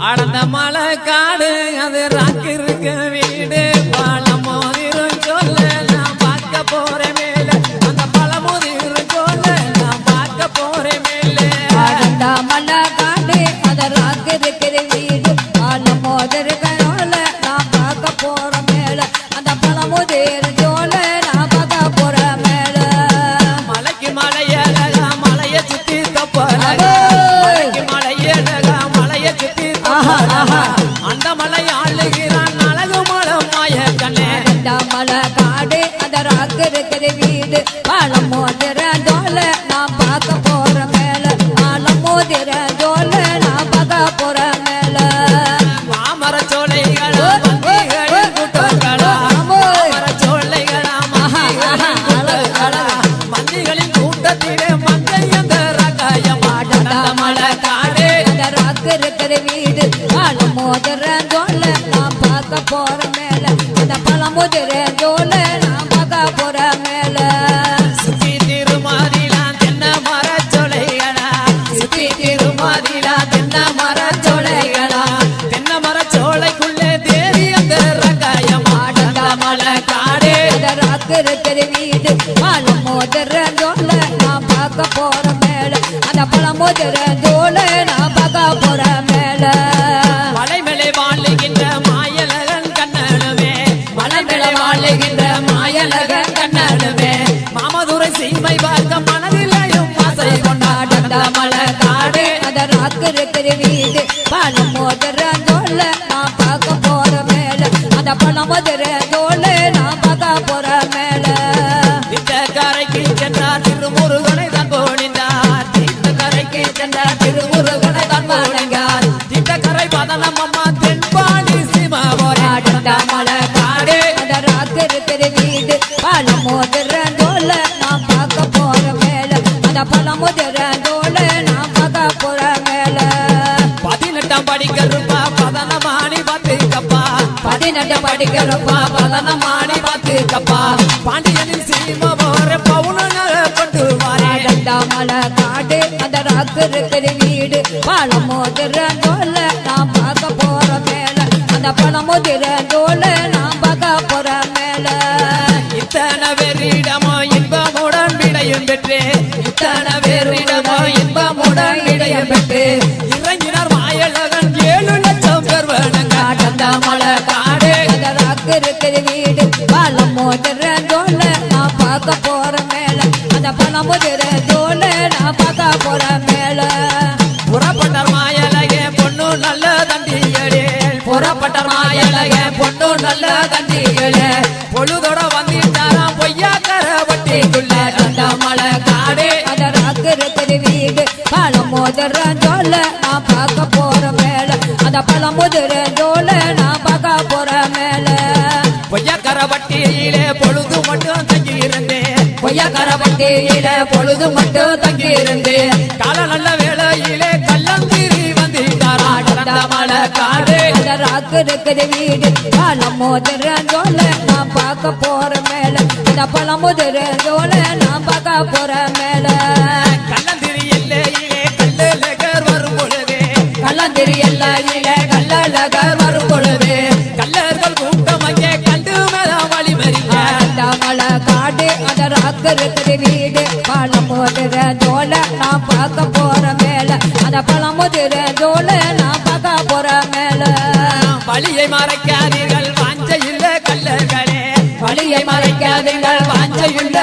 அடந்த மலை காடு அது ராக்கு இருக்க வீடு பழமோதிரும் சொல்ல நான் பார்க்க போறேன் மேல அந்த பழமோதிரும் சொல்ல நான் பார்க்க போறேன் மேல அடந்த மலை காடு அது ராக்கு இருக்கிற வீடு பழமோதிரும் நான் பார்க்க போறேன் மேல அந்த பழமோதிரும் சொல்ல நான் பார்க்க போறேன் மேல மலைக்கு மலையழகா மலைய சுத்தி தப்பழகா மலைக்கு மலையழகா மலைய சுத்தி அந்த மலை ஆளுகிறான் அழகு மலம் மாய கண்ணே அந்த மலை காடு அந்த ராக்கு இருக்கிற வீடு பழமோதிர ஜோல நான் பார்க்க போற மேல பழமோதிர ஜோல நான் பார்க்க போற மேல மாமர சோலைகளா மந்திகளின் கூட்டங்களா மாமர சோலைகளா மந்திகளின் கூட்டத்திலே மந்தையந்த ரகாயமாட மலை காடு அந்த ராக்கு இருக்கிற வீடு பழமோதிர ஜோல நான் பார்க்க போற மேல அந்த பழமோதிர ஜோல நான் பார்க்க போற மேல சுத்தி திருமாதிலா தென்ன மர சோலைகளா சுத்தி திருமாதிலா தென்ன மர சோலைகளா தென்ன மர சோலைக்குள்ளே தேவி அந்த ரகாயமாட மலை காடு அந்த ராக்கு இருக்கிற வீடு பழமோதிர ஜோல நான் பார்க்க போற மேல அந்த பழமோதிர ஜோல நான் பார்க்க போற மேல மலை மேலே வாழுகின்ற மாயலகன் கண்ணனுமே மலை மேலே வாழுகின்ற மாயலகன் கண்ணனுமே மாமதுரை சீமை பார்க்க மனதிலையும் ஆசை கொண்டாட மலை காடு அந்த ராக்கு இருக்கிற வீடு பழமோதிர ஜோல நான் பார்க்க போற மேல அந்த பழமோதிர ஜோல நான் பார்க்க போற மேல இந்த கரைக்கு சென்றார் திருமுருகனை தான் போனிந்தார் இந்த கரைக்கு சென்றார் திருமுருகனை தான் போனிந்தார் இந்த கரை பதனம் அம்மா தென்பாடி சிவபோராட மலை காடு அந்த ராக்கு இருக்கிற வீடு பழமோதிர ஜோல நான் பார்க்க போற மேல அந்த பழமோதிர ஜோல நான் பார்க்க போற மேல 18 படிக்கிறப்பா பதனமாணி பார்த்துக்கப்பா 18 படிக்கிறப்பா பதனமாணி பார்த்துக்கப்பா பாண்டியனின் சீம போற பவுனங்களை கொண்டு வாரே மலை காடு அந்த ராக்கு இருக்கிற வீடு பழமோதிர ஜோல நான் பார்க்க போற மேல அந்த பழமோதிர ஜோல நான் பார்க்க போற மேல இத்தனை பேரிடமோ இன்பமுடன் விடையும் பெற்று இத்தனை பேரிடமோ இன்பமுடன் விடையும் பெற்று இறங்கினார் மாயழகன் 7 லட்சம் பேர் வணங்க மலை காடு அந்த ராக்கு இருக்கிற வீடு பழமோதிர ஜோல நான் பார்க்க போற மேல அந்த பழமோதிர ஜோல நான் பார்க்க போற மேல புறப்பட்டார் மாயழகே பொண்ணு நல்ல தண்டிகளே புறப்பட்டார் மாயழகே பொண்ணு நல்ல தண்டிகளே பொழுதோட வந்துட்டாராம் பொய்யாக்கர வட்டிக்குள்ள மலை காடு அந்த ராக்கு இருக்கிற வீடு பழமோதிர ஜோல நான் பார்க்க போற மேல அந்த பழமோதிர ஜோல நான் பார்க்க போற மேல பொய்யாக்கர வட்டியிலே பொழுது மட்டும் தங்கி இருந்தேன் பொய்யாக்கர வட்டியில பொழுது மட்டும் தங்கி இருந்து கால நல்ல வேளையிலே கள்ளந்திரி வந்துட்டாரா மலை காடு அந்த ராக்கு இருக்கிற வீடு பழமோதிர ஜோல நான் பார்க்க போற மேல அந்த பழமோதிர ஜோல நான் பார்க்க போற மேல கள்ளந்திரி எல்லையிலே கல்லழகர் வரும் பொழுது கள்ளந்திரி எல்லையில கள்ளழகர் வரும் பொழுது கல்லர்கள் கூட்டம் அங்கே கண்டு மேலாம் வழிமறிய அந்த மலை காடு அந்த ராக்கு இருக்கிற வீடு பழமோதிர ஜோல நான் பார்க்க போற மேல அந்த பழமோதிர ஜோல நான் பார்க்க போற மேல வழியை மறைக்காதீர்கள் வாஞ்சையுள்ள கல்லர்களே வழியை மறைக்காதீர்கள் வாஞ்சையுள்ள